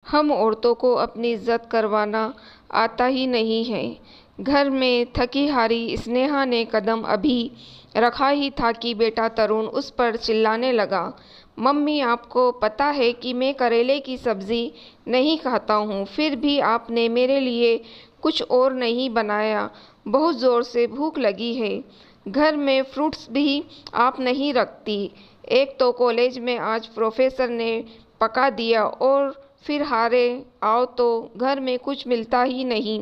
हम औरतों को अपनी इज्जत करवाना आता ही नहीं है। घर में थकी हारी स्नेहा ने कदम अभी रखा ही था कि बेटा तरुण उस पर चिल्लाने लगा। मम्मी, आपको पता है कि मैं करेले की सब्जी नहीं खाता हूँ, फिर भी आपने मेरे लिए कुछ और नहीं बनाया। बहुत ज़ोर से भूख लगी है। घर में फ्रूट्स भी आप नहीं रखती। एक तो कॉलेज में आज प्रोफेसर ने पका दिया और फिर हारे आओ तो घर में कुछ मिलता ही नहीं।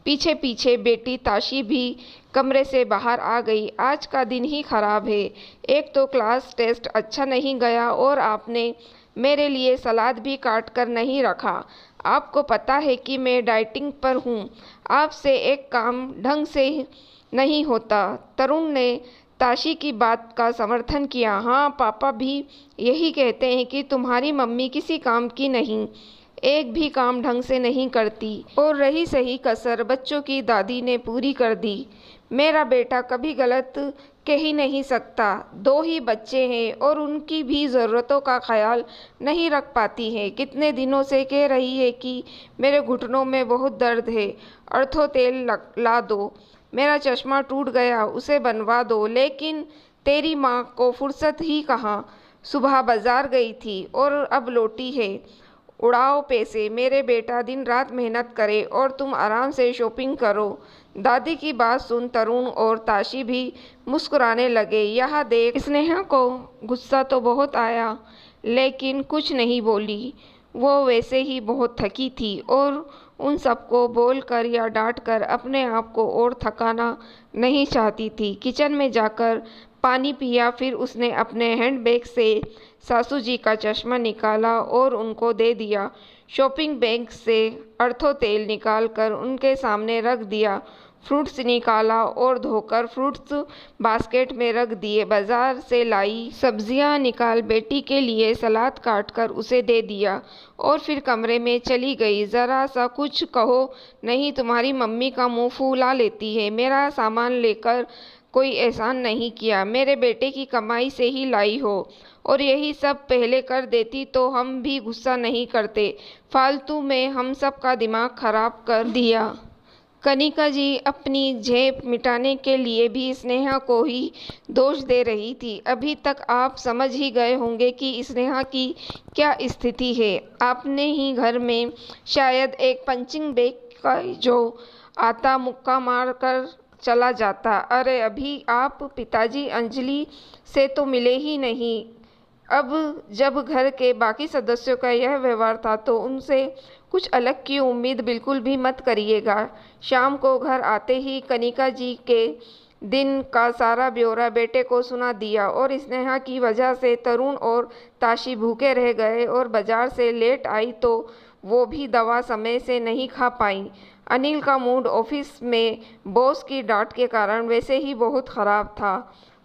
पीछे पीछे बेटी ताशी भी कमरे से बाहर आ गई। आज का दिन ही खराब है। एक तो क्लास टेस्ट अच्छा नहीं गया और आपने मेरे लिए सलाद भी काट कर नहीं रखा। आपको पता है कि मैं डाइटिंग पर हूँ। आपसे एक काम ढंग से नहीं होता। तरुण ने ताशी की बात का समर्थन किया। हाँ, पापा भी यही कहते हैं कि तुम्हारी मम्मी किसी काम की नहीं, एक भी काम ढंग से नहीं करती। और रही सही कसर बच्चों की दादी ने पूरी कर दी। मेरा बेटा कभी गलत कह ही नहीं सकता। दो ही बच्चे हैं और उनकी भी ज़रूरतों का ख्याल नहीं रख पाती है। कितने दिनों से कह रही है कि मेरे घुटनों में बहुत दर्द है, अर्थो तेल ला दो। मेरा चश्मा टूट गया, उसे बनवा दो। लेकिन तेरी माँ को फुर्सत ही कहाँ। सुबह बाजार गई थी और अब लौटी है। उड़ाओ पैसे। मेरे बेटा दिन रात मेहनत करे और तुम आराम से शॉपिंग करो। दादी की बात सुन तरुण और ताशी भी मुस्कुराने लगे। यह देख स्नेहा को गुस्सा तो बहुत आया, लेकिन कुछ नहीं बोली। वो वैसे ही बहुत थकी थी और उन सबको बोलकर या डांटकर अपने आप को और थकाना नहीं चाहती थी। किचन में जाकर पानी पिया, फिर उसने अपने हैंडबैग से सासू जी का चश्मा निकाला और उनको दे दिया। शॉपिंग बैग से अर्थो तेल निकाल कर उनके सामने रख दिया। फ्रूट्स निकाला और धोकर फ्रूट्स बास्केट में रख दिए। बाजार से लाई सब्जियां निकाल बेटी के लिए सलाद काट कर उसे दे दिया और फिर कमरे में चली गई। ज़रा सा कुछ कहो नहीं, तुम्हारी मम्मी का मुंह फूला लेती है। मेरा सामान लेकर कोई एहसान नहीं किया, मेरे बेटे की कमाई से ही लाई हो, और यही सब पहले कर देती तो हम भी गुस्सा नहीं करते। फालतू में हम सब का दिमाग खराब कर दिया। कनिका जी अपनी झेप मिटाने के लिए भी स्नेहा को ही दोष दे रही थी। अभी तक आप समझ ही गए होंगे कि स्नेहा की क्या स्थिति है। आपने ही घर में शायद एक पंचिंग बैग का जो आता मुक्का मार कर चला जाता। अरे अभी आप पिताजी अंजलि से तो मिले ही नहीं। अब जब घर के बाकी सदस्यों का यह व्यवहार था तो उनसे कुछ अलग की उम्मीद बिल्कुल भी मत करिएगा। शाम को घर आते ही कनिका जी के दिन का सारा ब्यौरा बेटे को सुना दिया और स्नेहा की वजह से तरुण और ताशी भूखे रह गए और बाजार से लेट आई तो वो भी दवा समय से नहीं खा पाई। अनिल का मूड ऑफिस में बॉस की डांट के कारण वैसे ही बहुत ख़राब था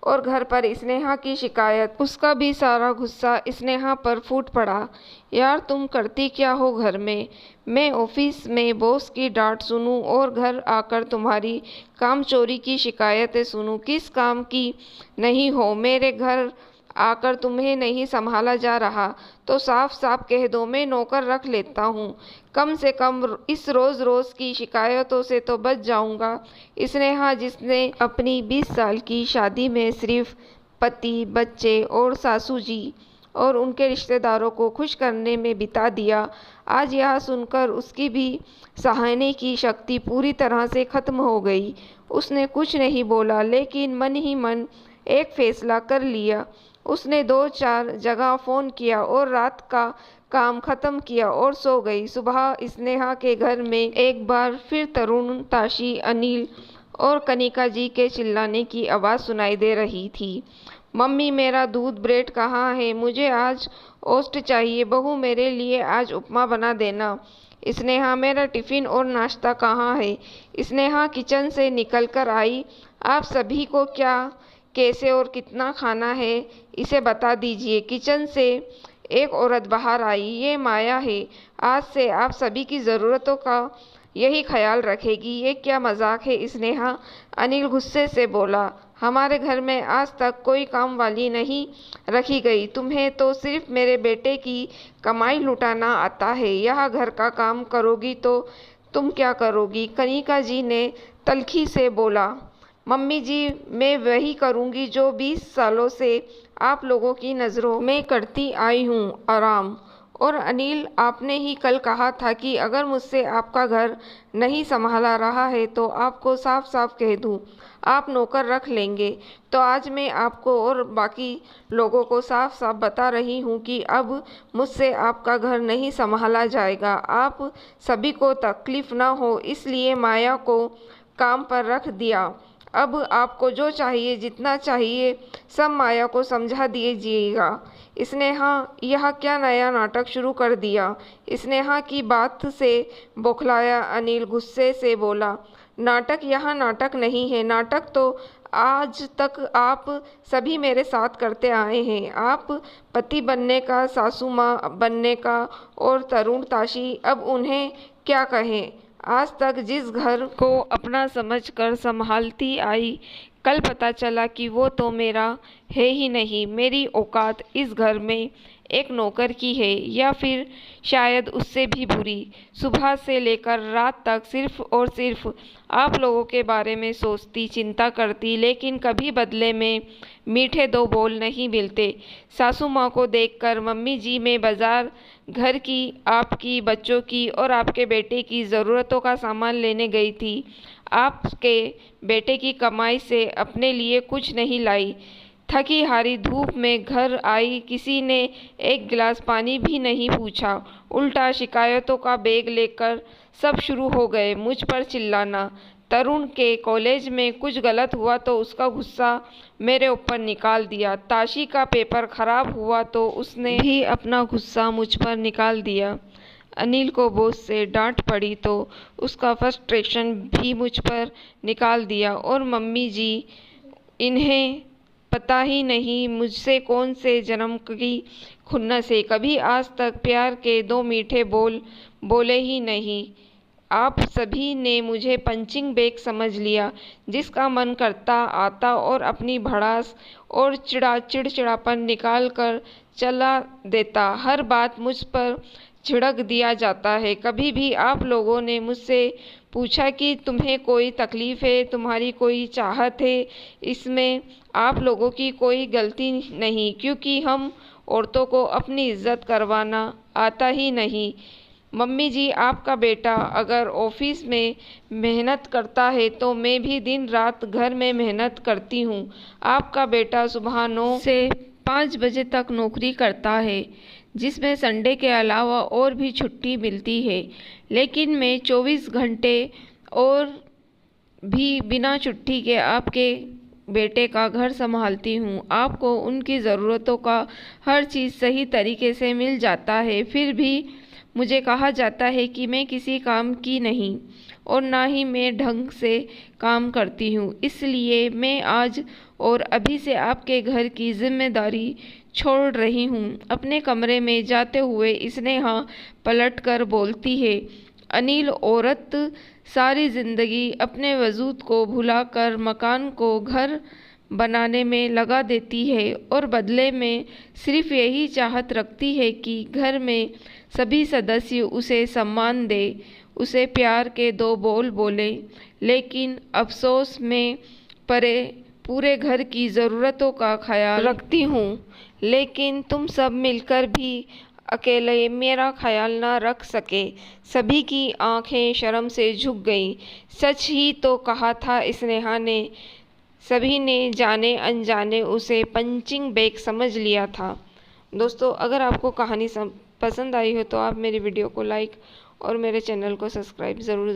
और घर पर स्नेहा की शिकायत, उसका भी सारा गुस्सा स्नेहा पर फूट पड़ा। यार तुम करती क्या हो घर में? मैं ऑफिस में बॉस की डांट सुनूं और घर आकर तुम्हारी काम चोरी की शिकायतें सुनूं। किस काम की नहीं हो? मेरे घर आकर तुम्हें नहीं संभाला जा रहा तो साफ साफ कह दो, मैं नौकर रख लेता हूँ। कम से कम इस रोज़ रोज़ की शिकायतों से तो बच जाऊँगा। स्नेहा जिसने अपनी 20 साल की शादी में सिर्फ पति, बच्चे और सासू जी और उनके रिश्तेदारों को खुश करने में बिता दिया, आज यह सुनकर उसकी भी सहने की शक्ति पूरी तरह से खत्म हो गई। उसने कुछ नहीं बोला, लेकिन मन ही मन एक फैसला कर लिया। उसने 2-4 जगह फ़ोन किया और रात का काम ख़त्म किया और सो गई। सुबह स्नेहा के घर में एक बार फिर तरुण, ताशी, अनिल और कनिका जी के चिल्लाने की आवाज़ सुनाई दे रही थी। मम्मी, मेरा दूध ब्रेड कहाँ है? मुझे आज ओस्ट चाहिए। बहू, मेरे लिए आज उपमा बना देना। स्नेहा, मेरा टिफ़िन और नाश्ता कहाँ है? स्नेहा किचन से निकल कर आई। आप सभी को क्या, कैसे और कितना खाना है, इसे बता दीजिए। किचन से एक औरत बाहर आई। ये माया है। आज से आप सभी की ज़रूरतों का यही ख्याल रखेगी। ये क्या मजाक है स्नेहा, अनिल गुस्से से बोला। हमारे घर में आज तक कोई काम वाली नहीं रखी गई। तुम्हें तो सिर्फ मेरे बेटे की कमाई लुटाना आता है। यह घर का काम करोगी तो तुम क्या करोगी? कनिका जी ने तल्खी से बोला। मम्मी जी, मैं वही करूँगी जो 20 सालों से आप लोगों की नज़रों में करती आई हूँ, आराम। और अनिल, आपने ही कल कहा था कि अगर मुझसे आपका घर नहीं संभाला रहा है तो आपको साफ साफ कह दूँ आप नौकर रख लेंगे। तो आज मैं आपको और बाकी लोगों को साफ साफ बता रही हूँ कि अब मुझसे आपका घर नहीं संभाला जाएगा। आप सभी को तकलीफ ना हो इसलिए माया को काम पर रख दिया। अब आपको जो चाहिए, जितना चाहिए, सब माया को समझा दीजिएगा। स्नेहा, यह क्या नया नाटक शुरू कर दिया? स्नेहा की बात से बौखलाया अनिल गुस्से से बोला। नाटक? यह नाटक नहीं है। नाटक तो आज तक आप सभी मेरे साथ करते आए हैं। आप पति बनने का, सासू माँ बनने का और तरुण ताशी, अब उन्हें क्या कहें? आज तक जिस घर को अपना समझकर संभालती आई, कल पता चला कि वो तो मेरा है ही नहीं। मेरी औकात इस घर में एक नौकर की है, या फिर शायद उससे भी बुरी। सुबह से लेकर रात तक सिर्फ और सिर्फ आप लोगों के बारे में सोचती, चिंता करती, लेकिन कभी बदले में मीठे दो बोल नहीं मिलते। सासू माँ को देखकर मम्मी जी, मैं बाजार घर की, आपकी, बच्चों की और आपके बेटे की ज़रूरतों का सामान लेने गई थी। आपके बेटे की कमाई से अपने लिए कुछ नहीं लाई। थकी हारी धूप में घर आई, किसी ने एक गिलास पानी भी नहीं पूछा। उल्टा शिकायतों का बैग लेकर सब शुरू हो गए मुझ पर चिल्लाना। तरुण के कॉलेज में कुछ गलत हुआ तो उसका गुस्सा मेरे ऊपर निकाल दिया। ताशी का पेपर खराब हुआ तो उसने भी अपना गुस्सा मुझ पर निकाल दिया। अनिल को बॉस से डांट पड़ी तो उसका फ्रस्ट्रेशन भी मुझ पर निकाल दिया। और मम्मी जी, इन्हें पता ही नहीं मुझसे कौन से जन्म की खुन्नस है। कभी आज तक प्यार के दो मीठे बोल बोले ही नहीं। आप सभी ने मुझे पंचिंग बैग समझ लिया, जिसका मन करता आता और अपनी भड़ास और चिड़चिड़ापन निकाल कर चला देता। हर बात मुझ पर छिड़क दिया जाता है। कभी भी आप लोगों ने मुझसे पूछा कि तुम्हें कोई तकलीफ है, तुम्हारी कोई चाहत है? इसमें आप लोगों की कोई गलती नहीं, क्योंकि हम औरतों को अपनी इज्जत करवाना आता ही नहीं। मम्मी जी, आपका बेटा अगर ऑफिस में मेहनत करता है तो मैं भी दिन रात घर में मेहनत करती हूँ। आपका बेटा सुबह 9 से 5 बजे तक नौकरी करता है, जिसमें संडे के अलावा और भी छुट्टी मिलती है। लेकिन मैं 24 घंटे और भी बिना छुट्टी के आपके बेटे का घर संभालती हूँ। आपको उनकी ज़रूरतों का हर चीज़ सही तरीके से मिल जाता है, फिर भी मुझे कहा जाता है कि मैं किसी काम की नहीं और ना ही मैं ढंग से काम करती हूँ। इसलिए मैं आज और अभी से आपके घर की जिम्मेदारी छोड़ रही हूँ। अपने कमरे में जाते हुए स्नेहा पलट कर बोलती है। अनिल, औरत सारी जिंदगी अपने वजूद को भुलाकर मकान को घर बनाने में लगा देती है और बदले में सिर्फ यही चाहत रखती है कि घर में सभी सदस्य उसे सम्मान दे, उसे प्यार के दो बोल बोले। लेकिन अफसोस में पूरे घर की ज़रूरतों का ख्याल रखती हूँ, लेकिन तुम सब मिलकर भी अकेले मेरा ख्याल न रख सके। सभी की आंखें शर्म से झुक गईं। सच ही तो कहा था स्नेहा ने। सभी ने जाने अनजाने उसे पंचिंग बैग समझ लिया था। दोस्तों, अगर आपको कहानी पसंद आई हो तो आप मेरी वीडियो को लाइक और मेरे चैनल को सब्सक्राइब ज़रूर